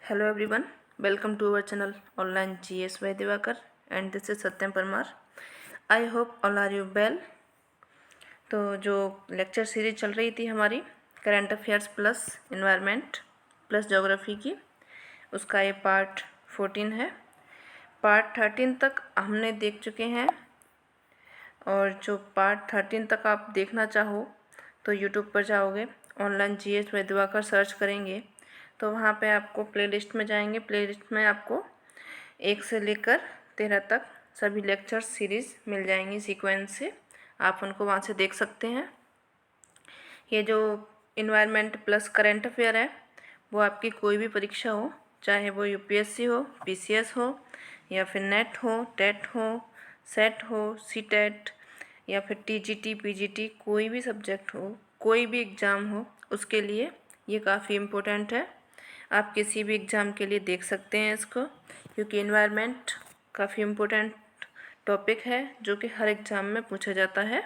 Hello everyone, welcome to our channel Online GS by Divakar and this is Satyam Parmar. I hope all are you well. तो जो lecture series चल रही थी हमारी current affairs plus environment plus geography की, उसका ये part 14 है। पार्ट 13 तक हमने देख चुके हैं और जो पार्ट 13 तक आप देखना चाहो तो यूट्यूब पर जाओगे, online GS by Diwakar search करेंगे तो वहाँ पे आपको प्लेलिस्ट में जाएंगे। प्लेलिस्ट में आपको 1 से लेकर 13 तक सभी लेक्चर सीरीज़ मिल जाएंगी सीक्वेंस से, आप उनको वहाँ से देख सकते हैं। ये जो इन्वायरमेंट प्लस करंट अफेयर है वो आपकी कोई भी परीक्षा हो, चाहे वो UPSC हो, PCS हो या फिर नेट हो, टेट हो, सेट हो, सीटेट या फिर TGT PGT, कोई भी सब्जेक्ट हो, कोई भी एग्ज़ाम हो, उसके लिए ये काफ़ी इम्पोर्टेंट है। आप किसी भी एग्ज़ाम के लिए देख सकते हैं इसको, क्योंकि इन्वायरमेंट काफ़ी इम्पोर्टेंट टॉपिक है जो कि हर एग्ज़ाम में पूछा जाता है,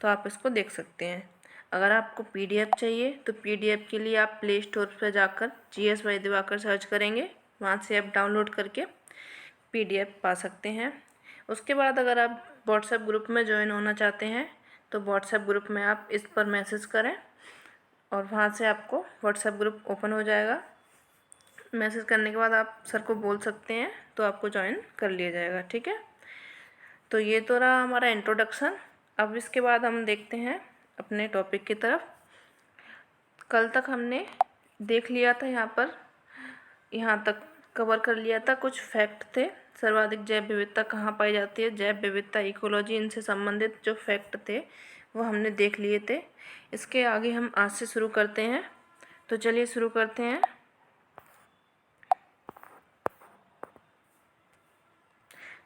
तो आप इसको देख सकते हैं। अगर आपको PDF चाहिए तो PDF के लिए आप प्ले स्टोर पर जाकर GS बाय दिवाकर सर्च करेंगे, वहाँ से आप डाउनलोड करके PDF पा सकते हैं। उसके बाद अगर आप व्हाट्सएप ग्रुप में ज्वाइन होना चाहते हैं तो व्हाट्सएप ग्रुप में आप इस पर मैसेज करें और वहाँ से आपको व्हाट्सएप ग्रुप ओपन हो जाएगा। मैसेज करने के बाद आप सर को बोल सकते हैं तो आपको ज्वाइन कर लिया जाएगा, ठीक है। तो ये तो रहा हमारा इंट्रोडक्शन। अब इसके बाद हम देखते हैं अपने टॉपिक की तरफ। कल तक हमने देख लिया था, यहाँ तक कवर कर लिया था। कुछ फैक्ट थे, सर्वाधिक जैव विविधता कहाँ पाई जाती है, जैव विविधता, इकोलॉजी, इनसे संबंधित जो फैक्ट थे वो हमने देख लिए थे। इसके आगे हम आज से शुरू करते हैं, तो चलिए शुरू करते हैं।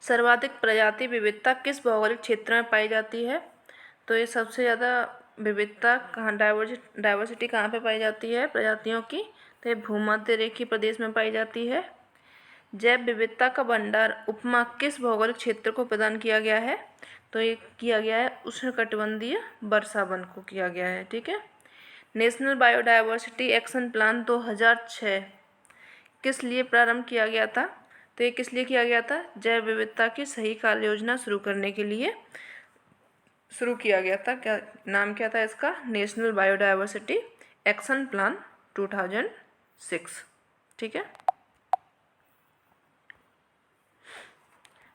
सर्वाधिक प्रजाति विविधता किस भौगोलिक क्षेत्र में पाई जाती है? तो ये सबसे ज़्यादा विविधता कहाँ, डाइवर्सिटी कहाँ पे पाई जाती है प्रजातियों की? तो ये भूमध्य रेखीय प्रदेश में पाई जाती है। जैव विविधता का भंडार उपमा किस भौगोलिक क्षेत्र को प्रदान किया गया है? तो ये किया गया है उष्णकटिबंधीय वर्षा वन को किया गया है, ठीक है। नेशनल बायोडाइवर्सिटी एक्शन प्लान 2006 किस लिए प्रारंभ किया गया था? तो ये किस लिए किया गया था? जैव विविधता की सही कार्य योजना शुरू करने के लिए शुरू किया गया था। क्या नाम क्या था इसका? नेशनल बायोडाइवर्सिटी एक्शन प्लान 2006, ठीक है।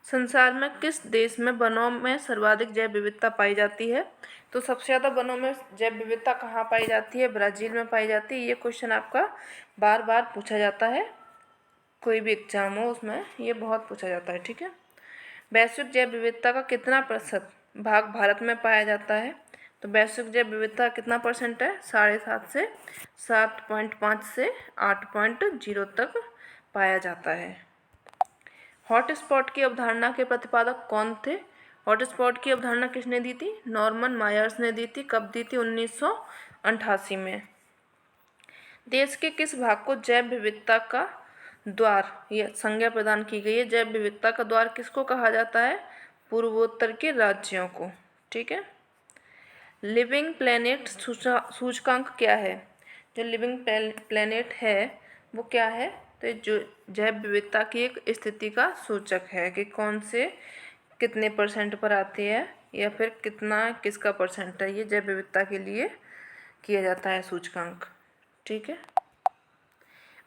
संसार में किस देश में वनों में सर्वाधिक जैव विविधता पाई जाती है? तो सबसे ज़्यादा वनों में जैव विविधता कहाँ पाई जाती है? ब्राज़ील में पाई जाती है। ये क्वेश्चन आपका बार बार पूछा जाता है, कोई भी एग्जाम हो उसमें ये बहुत पूछा जाता है, ठीक है। वैश्विक जैव विविधता का कितना प्रतिशत भाग भारत में पाया जाता है? तो वैश्विक जैव विविधता कितना परसेंट है? 7.5 से 7.5 से 8.0 तक पाया जाता है। हॉटस्पॉट की अवधारणा के प्रतिपादक कौन थे? हॉटस्पॉट की अवधारणा किसने दी थी? नॉर्मन मायर्स ने दी थी। कब दी थी? 1988 में। देश के किस भाग को जैव विविधता का द्वार यह संज्ञा प्रदान की गई है? जैव विविधता का द्वार किसको कहा जाता है? पूर्वोत्तर के राज्यों को, ठीक है। लिविंग प्लेनेट सूचकांक क्या है? जो लिविंग प्लेनेट है वो क्या है? तो जो जैव विविधता की एक स्थिति का सूचक है कि कौन से कितने परसेंट पर आती है या फिर कितना किसका परसेंट है, ये जैव विविधता के लिए किया जाता है सूचकांक, ठीक है।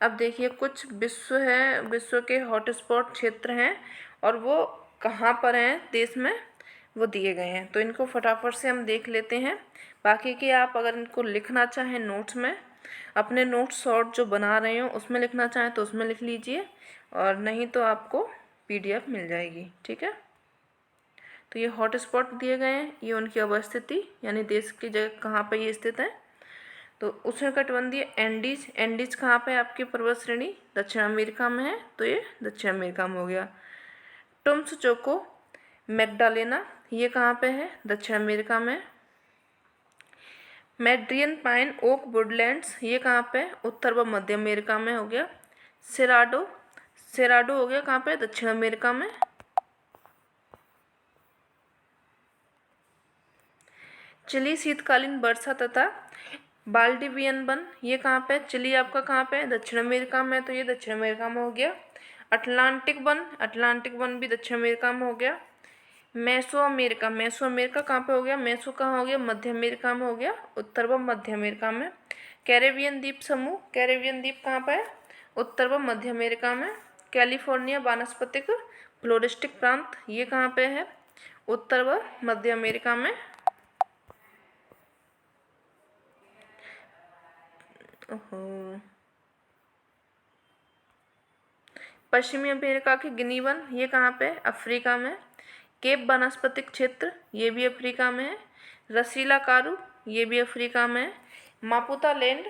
अब देखिए कुछ विश्व के हॉटस्पॉट क्षेत्र हैं और वो कहाँ पर हैं देश में, वो दिए गए हैं। तो इनको फटाफट से हम देख लेते हैं। बाकी के आप अगर इनको लिखना चाहें नोट्स में, अपने नोट्स शॉर्ट जो बना रहे हो उसमें लिखना चाहें तो उसमें लिख लीजिए, और नहीं तो आपको PDF मिल जाएगी, ठीक है। तो ये हॉटस्पॉट दिए गए हैं, ये उनकी अवस्थिति यानी देश की जगह कहाँ पर ये स्थित है। तो उष्णकटिबंधीय एंडीज कहाँ पे है आपकी पर्वत श्रेणी? दक्षिण अमेरिका में है, तो ये दक्षिण अमेरिका में हो गया। टुम्स चोको मैग्डालेना ये कहाँ पे है? दक्षिण अमेरिका में। मैड्रियन पाइन ओक वुडलैंड्स ये कहाँ पे? उत्तर व मध्य अमेरिका में हो गया। सेराडो हो गया कहाँ पे? दक्षिण अमेरिका में। चिली शीतकालीन वर्षा तथा बाल्डिवियन वन ये कहाँ पे है? चिली आपका कहाँ पे है? दक्षिण अमेरिका में, तो ये दक्षिण अमेरिका में हो गया। अटलांटिक वन भी दक्षिण अमेरिका में हो गया। मेसो अमेरिका कहाँ पे हो गया? मेसो कहाँ हो गया? मध्य अमेरिका में हो गया, उत्तर व मध्य अमेरिका में। कैरेबियन द्वीप कहाँ पे है? उत्तर व मध्य अमेरिका में। कैलिफोर्निया वानस्पतिक फ्लोरिस्टिक प्रांत ये कहाँ पे है? उत्तर व मध्य अमेरिका में। पश्चिमी अमेरिका के गिनी वन ये कहाँ पे है? अफ्रीका में। केप वनस्पतिक क्षेत्र ये भी अफ्रीका में है। रसीला कारू ये भी अफ्रीका में है। मापुता लैंड,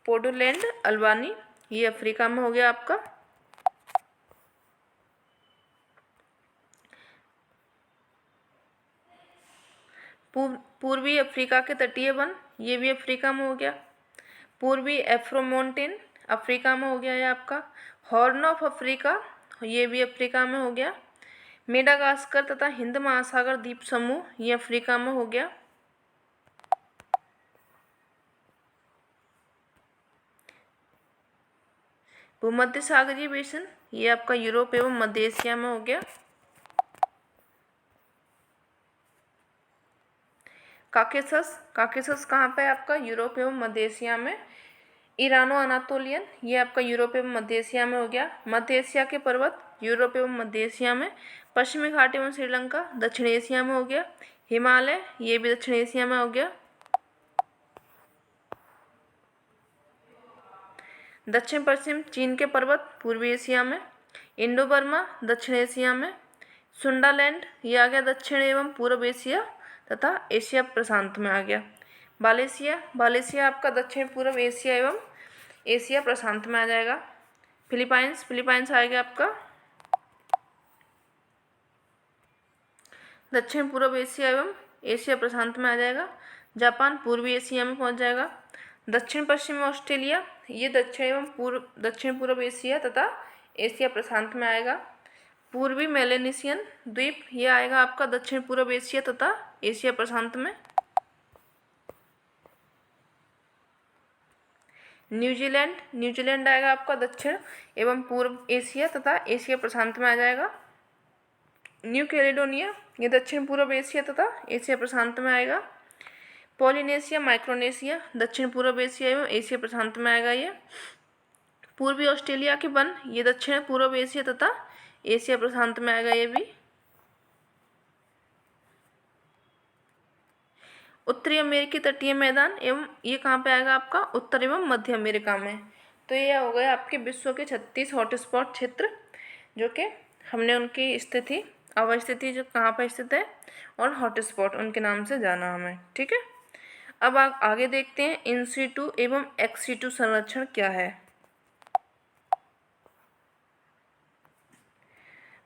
पोडोलैंड, अल्बानी ये अफ्रीका में हो गया आपका। पूर्वी अफ्रीका के तटीय वन ये भी अफ्रीका में हो गया। पूर्वी एफ्रोमोंटेन अफ्रीका में हो गया ये आपका। हॉर्न ऑफ अफ्रीका ये भी अफ्रीका में हो गया। मेडागास्कर तथा हिंद महासागर द्वीप समूह ये अफ्रीका में हो गया। भूमध्य सागरीय बेसिन ये आपका यूरोप एवं मध्य एशिया में हो गया। काकेसस कहाँ पे है आपका? यूरोप एवं मध्य एशिया में। ईरानो अनातोलियन ये आपका यूरोप एवं मध्य एशिया में हो गया। मध्य एशिया के पर्वत यूरोप एवं मध्य एशिया में। पश्चिमी घाट एवं श्रीलंका दक्षिण एशिया में हो गया। हिमालय ये भी दक्षिण एशिया में हो गया। दक्षिण पश्चिम चीन के पर्वत पूर्वी एशिया में। इंडो बर्मा दक्षिण एशिया में। सुंडालैंड ये आ गया दक्षिण एवं पूर्व एशिया तथा एशिया प्रशांत में आ गया। बालेशिया आपका दक्षिण पूर्व एशिया एवं एशिया प्रशांत में आ जाएगा। फिलीपाइंस आएगा आपका दक्षिण पूर्व एशिया एवं एशिया प्रशांत में आ जाएगा। जापान पूर्वी एशिया में पहुंच जाएगा। दक्षिण पश्चिम ऑस्ट्रेलिया ये दक्षिण पूर्व एशिया तथा एशिया प्रशांत में आएगा। पूर्वी मेलेनेशियन द्वीप ये आएगा आपका दक्षिण पूर्व एशिया तथा एशिया प्रशांत में। न्यूजीलैंड आएगा आपका दक्षिण एवं पूर्व एशिया तथा एशिया प्रशांत में आ जाएगा। न्यू कैलेडोनिया ये दक्षिण पूर्व एशिया तथा एशिया प्रशांत में आएगा। पॉलिनेशिया माइक्रोनेशिया दक्षिण पूर्व एशिया एवं एशिया प्रशांत में आएगा ये। पूर्वी ऑस्ट्रेलिया के वन ये दक्षिण पूर्व एशिया तथा एशिया प्रशांत में आएगा ये भी। उत्तरी अमेरिकी तटीय मैदान एवं ये कहाँ पे आएगा आपका? उत्तर एवं मध्य अमेरिका में। तो ये हो गए आपके विश्व के 36 हॉटस्पॉट क्षेत्र जो कि हमने उनकी स्थिति अवस्थिति जो कहाँ पर स्थित है और हॉटस्पॉट उनके नाम से जाना हमें, ठीक है। अब आप आगे देखते हैं इन सीटू एवं एक्स सीटू संरक्षण क्या है।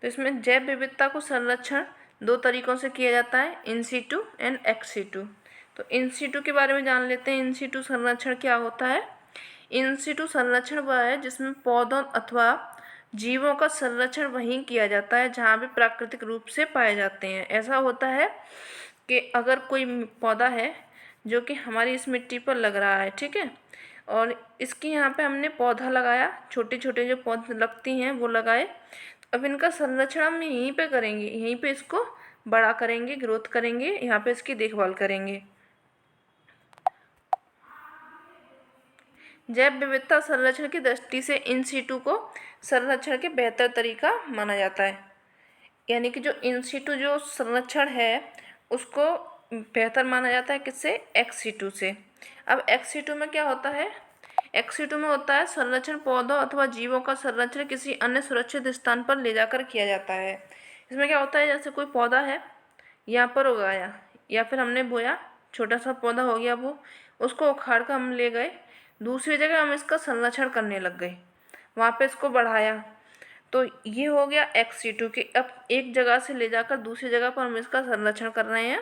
तो इसमें जैव विविधता को संरक्षण दो तरीकों से किया जाता है, in situ and ex situ. तो इन सीटू के बारे में जान लेते हैं। इन सीटू संरक्षण क्या होता है? इन सीटू संरक्षण वह है जिसमें पौधों अथवा जीवों का संरक्षण वहीं किया जाता है जहाँ भी प्राकृतिक रूप से पाए जाते हैं। ऐसा होता है कि अगर कोई पौधा है जो कि हमारी इस मिट्टी पर लग रहा है, ठीक है, और इसकी यहाँ पे हमने पौधा लगाया, छोटे छोटे जो पौधे लगती हैं वो लगाए। अब इनका संरक्षण हम यहीं पे करेंगे, यहीं पे इसको बड़ा करेंगे, ग्रोथ करेंगे, यहाँ पे इसकी देखभाल करेंगे। जैव विविधता संरक्षण की दृष्टि से इन सीटू को संरक्षण के बेहतर तरीका माना जाता है। यानी कि जो इन सीटू जो संरक्षण है उसको बेहतर माना जाता है किससे? एक्स सीटू से। अब एक्स सीटू में क्या होता है? एक्स सीटू में होता है संरक्षण पौधों अथवा जीवों का संरक्षण किसी अन्य सुरक्षित स्थान पर ले जाकर किया जाता है। इसमें क्या होता है, जैसे कोई पौधा है यहाँ पर उगाया या फिर हमने बोया, छोटा सा पौधा हो गया, वो उसको उखाड़ कर हम ले गए दूसरी जगह, हम इसका संरक्षण करने लग गए, वहाँ पे इसको बढ़ाया, तो ये हो गया एक्स सीटू की। अब एक जगह से ले जाकर दूसरी जगह पर हम इसका संरक्षण कर रहे हैं,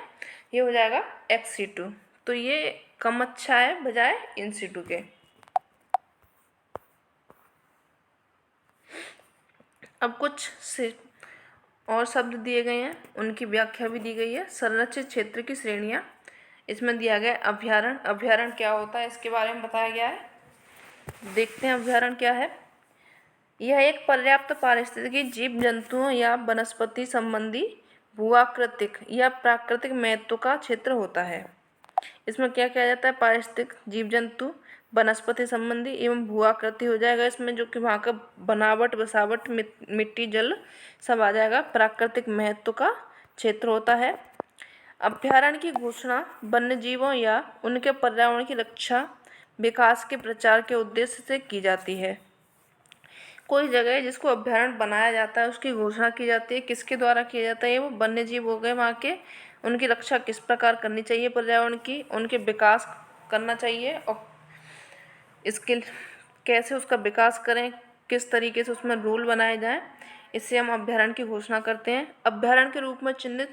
ये हो जाएगा एक्स सीटू। तो ये कम अच्छा है बजाय इन सीटू के। अब कुछ से और शब्द दिए गए हैं, उनकी व्याख्या भी दी गई है। संरक्षित क्षेत्र की श्रेणियाँ, इसमें दिया गया अभ्यारण्य। अभ्यारण्य क्या होता है इसके बारे में बताया गया है। देखते हैं अभ्यारण्य क्या है। यह एक पर्याप्त पारिस्थितिकी जीव जंतुओं या वनस्पति संबंधी भूआकृतिक या प्राकृतिक महत्व का क्षेत्र होता है। इसमें क्या किया जाता है, पारिस्थितिक, जीव जंतु, वनस्पति संबंधी एवं भूआकृति हो जाएगा इसमें, जो कि वहाँ का बनावट बसावट मिट्टी जल सब आ जाएगा। प्राकृतिक महत्व का क्षेत्र होता है। अभ्यारण्य की घोषणा वन्य जीवों या उनके पर्यावरण की रक्षा विकास के प्रचार के उद्देश्य से की जाती है। कोई जगह जिसको अभ्यारण्य बनाया जाता है उसकी घोषणा की जाती है, किसके द्वारा किया जाता है, वो वन्य जीव हो गए वहाँ के, उनकी रक्षा किस प्रकार करनी चाहिए पर्यावरण की, उनके विकास करना चाहिए और इसके कैसे उसका विकास करें, किस तरीके से उसमें रूल बनाए जाएं, इससे हम अभ्यारण्य की घोषणा करते हैं। अभ्यारण्य के रूप में चिन्हित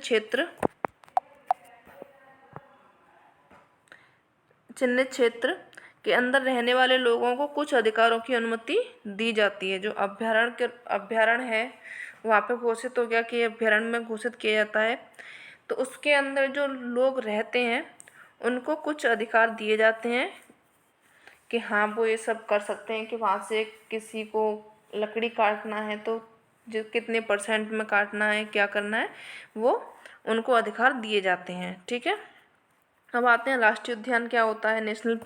क्षेत्र के अंदर रहने वाले लोगों को कुछ अधिकारों की अनुमति दी जाती है। जो अभ्यारण्य है वहाँ पे घोषित हो गया कि अभ्यारण्य में घोषित किया जाता है, तो उसके अंदर जो लोग रहते हैं उनको कुछ अधिकार दिए जाते हैं कि हाँ वो ये सब कर सकते हैं कि वहाँ से किसी को लकड़ी काटना है तो जो कितने % में काटना है, क्या करना है, वो उनको अधिकार दिए जाते हैं। ठीक है, अब आते हैं राष्ट्रीय उद्यान क्या होता है। नेशनल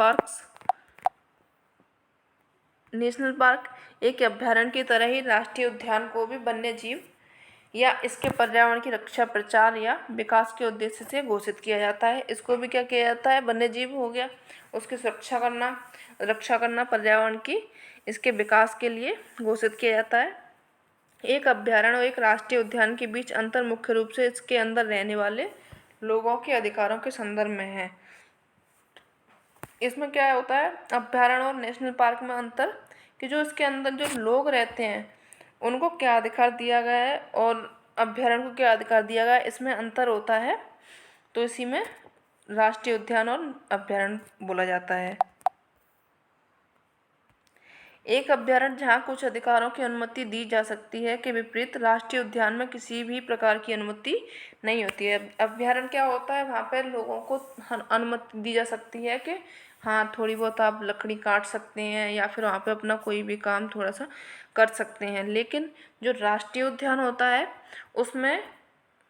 पार्क एक अभ्यारण्य की तरह ही राष्ट्रीय उद्यान को भी वन्य जीव या इसके पर्यावरण की रक्षा, प्रचार या विकास के उद्देश्य से घोषित किया जाता है। इसको भी क्या किया जाता है, वन्य जीव हो गया, उसकी रक्षा करना पर्यावरण की, इसके विकास के लिए घोषित किया जाता है। एक अभ्यारण्य और एक राष्ट्रीय उद्यान के बीच अंतर मुख्य रूप से इसके अंदर रहने वाले लोगों के अधिकारों के संदर्भ में है। इसमें क्या होता है, अभ्यारण्य और नेशनल पार्क में अंतर कि जो इसके अंदर जो लोग रहते हैं उनको क्या अधिकार दिया गया है और अभ्यारण्य को क्या अधिकार दिया गया है, इसमें अंतर होता है। तो इसी में राष्ट्रीय उद्यान और अभ्यारण्य बोला जाता है। एक अभ्यारण्य जहाँ कुछ अधिकारों की अनुमति दी जा सकती है के विपरीत राष्ट्रीय उद्यान में किसी भी प्रकार की अनुमति नहीं होती है। अभ्यारण्य क्या होता है, वहाँ पर लोगों को अनुमति दी जा सकती है कि हाँ थोड़ी बहुत आप लकड़ी काट सकते हैं या फिर वहाँ पे अपना कोई भी काम थोड़ा सा कर सकते हैं। लेकिन जो राष्ट्रीय उद्यान होता है उसमें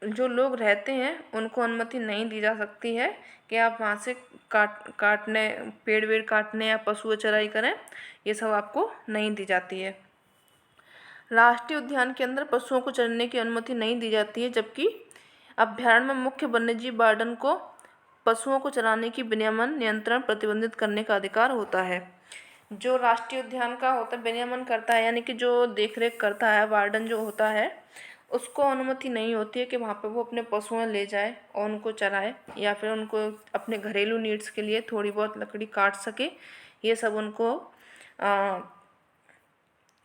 जो लोग रहते हैं उनको अनुमति नहीं दी जा सकती है कि आप वहाँ से काटने, पेड़ वेड़ काटने या पशु चराई करें, ये सब आपको नहीं दी जाती है। राष्ट्रीय उद्यान के अंदर पशुओं को चरने की अनुमति नहीं दी जाती है, जबकि अभ्यारण्य में मुख्य वन्यजीव वार्डन को पशुओं को चराने की विनियमन, नियंत्रण, प्रतिबंधित करने का अधिकार होता है। जो राष्ट्रीय उद्यान का होता है विनियमन करता है, यानी कि जो देखरेख करता है, वार्डन जो होता है, उसको अनुमति नहीं होती है कि वहाँ पे वो अपने पशुएं ले जाए और उनको चराए या फिर उनको अपने घरेलू नीड्स के लिए थोड़ी बहुत लकड़ी काट सके। ये सब उनको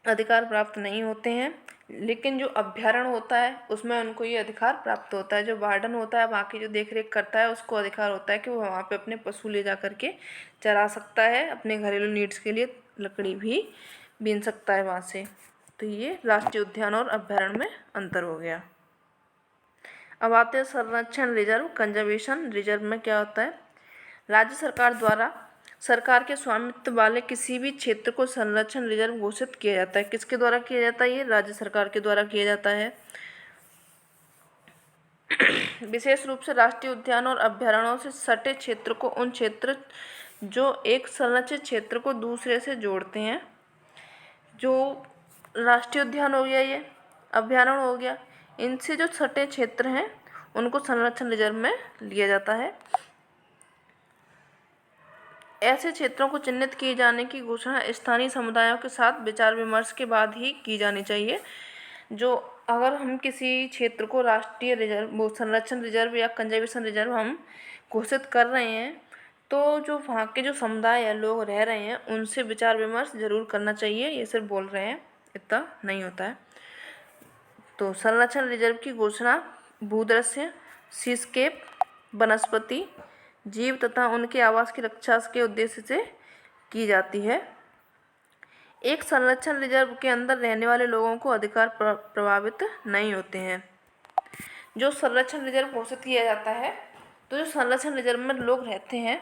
अधिकार प्राप्त नहीं होते हैं। लेकिन जो अभ्यारण्य होता है उसमें उनको ये अधिकार प्राप्त होता है। जो वार्डन होता है, वहाँ की जो देख रेख करता है, उसको अधिकार होता है कि वो वहाँ पे अपने पशु ले जा करके चरा सकता है, अपने घरेलू नीड्स के लिए लकड़ी भी बीन सकता है वहाँ से। तो ये राष्ट्रीय उद्यान और अभ्यारण्य में अंतर हो गया। अब आते हैं संरक्षण रिजर्व, कंजर्वेशन रिजर्व में क्या होता है। राज्य सरकार द्वारा सरकार के स्वामित्व वाले किसी भी क्षेत्र को संरक्षण रिजर्व घोषित किया जाता है। किसके द्वारा किया जाता है, ये राज्य सरकार के द्वारा किया जाता है। विशेष रूप से राष्ट्रीय उद्यान और अभ्यारण्यों से सटे क्षेत्र को उन क्षेत्र जो एक संरक्षित क्षेत्र को दूसरे से जोड़ते हैं। जो राष्ट्रीय उद्यान हो गया, ये अभ्यारण्य हो गया, इनसे जो सटे क्षेत्र हैं उनको संरक्षण रिजर्व में लिया जाता है। ऐसे क्षेत्रों को चिन्हित किए जाने की घोषणा स्थानीय समुदायों के साथ विचार विमर्श के बाद ही की जानी चाहिए। जो अगर हम किसी क्षेत्र को राष्ट्रीय रिजर्व, संरक्षण रिजर्व या कंजर्वेशन रिजर्व हम घोषित कर रहे हैं, तो जो वहाँ के जो समुदाय या लोग रह रहे हैं उनसे विचार विमर्श जरूर करना चाहिए। ये सिर्फ बोल रहे हैं, इतना नहीं होता है। तो संरक्षण रिजर्व की घोषणा भूदृश्य, सीस्केप, वनस्पति, जीव तथा उनके आवास की रक्षा के उद्देश्य से की जाती है। एक संरक्षण रिजर्व के अंदर रहने वाले लोगों को अधिकार प्रभावित नहीं होते हैं। जो संरक्षण रिजर्व घोषित किया जाता है तो जो संरक्षण रिजर्व में लोग रहते हैं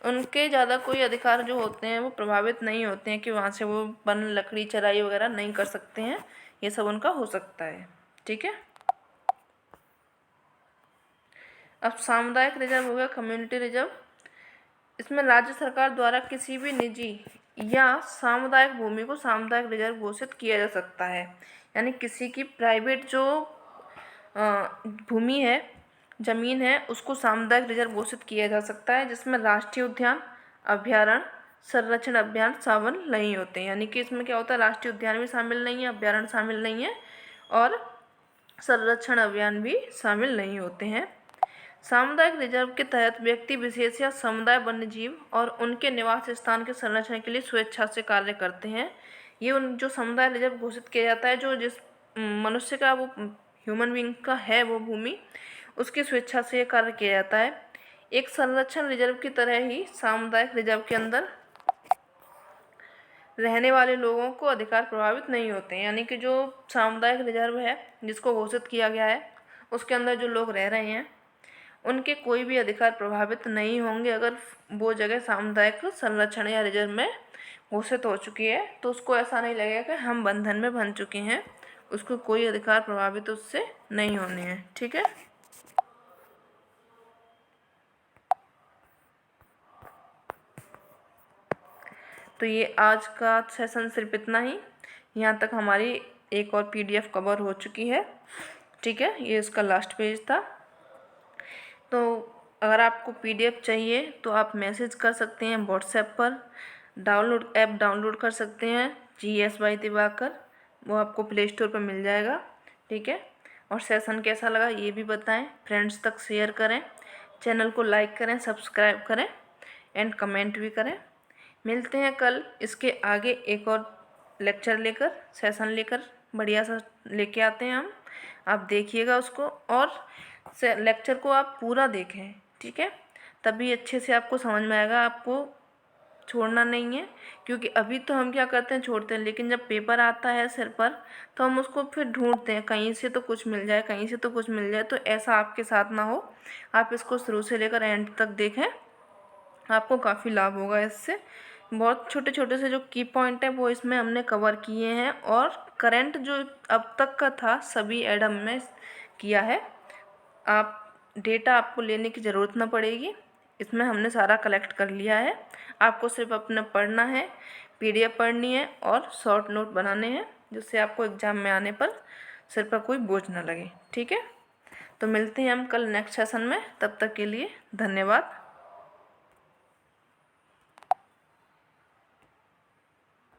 उनके ज़्यादा कोई अधिकार जो होते हैं वो प्रभावित नहीं होते हैं कि वहाँ से वो वन लकड़ी चराई वगैरह नहीं कर सकते हैं, ये सब उनका हो सकता है। ठीक है। अब सामुदायिक रिजर्व हो गया, कम्युनिटी रिजर्व। इसमें राज्य सरकार द्वारा किसी भी निजी या सामुदायिक भूमि को सामुदायिक रिजर्व घोषित किया जा सकता है। यानी किसी की प्राइवेट जो भूमि है, जमीन है, उसको सामुदायिक रिजर्व घोषित किया जा सकता है, जिसमें राष्ट्रीय उद्यान, अभ्यारण्य, संरक्षण अभियान शामिल नहीं होते। यानी कि इसमें क्या होता है, राष्ट्रीय उद्यान भी शामिल नहीं है, अभ्यारण्य शामिल नहीं है और संरक्षण अभियान भी शामिल नहीं होते हैं। सामुदायिक रिजर्व के तहत व्यक्ति विशेष या समुदाय वन्यजीव और उनके निवास स्थान के संरक्षण के लिए स्वेच्छा से कार्य करते हैं। ये उन जो समुदाय रिजर्व घोषित किया जाता है, जो जिस मनुष्य का वो ह्यूमन बीइंग का है वो भूमि, उसकी स्वेच्छा से ये कार्य किया जाता है। एक संरक्षण रिजर्व की तरह ही सामुदायिक रिजर्व के अंदर रहने वाले लोगों को अधिकार प्रभावित नहीं होते हैं। यानी कि जो सामुदायिक रिजर्व है जिसको घोषित किया गया है, उसके अंदर जो लोग रह रहे हैं उनके कोई भी अधिकार प्रभावित नहीं होंगे। अगर वो जगह सामुदायिक संरक्षण या रिजर्व में घोषित हो चुकी है तो उसको ऐसा नहीं लगेगा कि हम बंधन में बंध चुके हैं, उसको कोई अधिकार प्रभावित उससे नहीं होने हैं। ठीक है। तो ये आज का सेशन सिर्फ इतना ही। यहाँ तक हमारी एक और PDF कवर हो चुकी है। ठीक है, ये इसका लास्ट पेज था। तो अगर आपको PDF चाहिए तो आप मैसेज कर सकते हैं व्हाट्सएप पर, ऐप डाउनलोड कर सकते हैं GSY दिवाकर, वो आपको प्ले स्टोर पर मिल जाएगा। ठीक है। और सेशन कैसा लगा ये भी बताएं, फ्रेंड्स तक शेयर करें, चैनल को लाइक करें, सब्सक्राइब करें एंड कमेंट भी करें। मिलते हैं कल इसके आगे एक और लेक्चर लेकर, सेशन लेकर, बढ़िया सा लेके आते हैं हम। आप देखिएगा उसको और लेक्चर को आप पूरा देखें। ठीक है, तभी अच्छे से आपको समझ में आएगा। आपको छोड़ना नहीं है, क्योंकि अभी तो हम क्या करते हैं, छोड़ते हैं, लेकिन जब पेपर आता है सिर पर तो हम उसको फिर ढूंढते हैं, कहीं से तो कुछ मिल जाए, कहीं से तो कुछ मिल जाए। तो ऐसा आपके साथ ना हो, आप इसको शुरू से लेकर एंड तक देखें, आपको काफ़ी लाभ होगा इससे। बहुत छोटे छोटे से जो की पॉइंट है वो इसमें हमने कवर किए हैं और करंट जो अब तक का था सभी एडम में किया है। आप डेटा आपको लेने की ज़रूरत ना पड़ेगी, इसमें हमने सारा कलेक्ट कर लिया है। आपको सिर्फ अपना पढ़ना है, PDF पढ़नी है और शॉर्ट नोट बनाने हैं, जिससे आपको एग्ज़ाम में आने पर सिर पर कोई बोझ ना लगे। ठीक है, तो मिलते हैं हम कल नेक्स्ट सेशन में। तब तक के लिए धन्यवाद।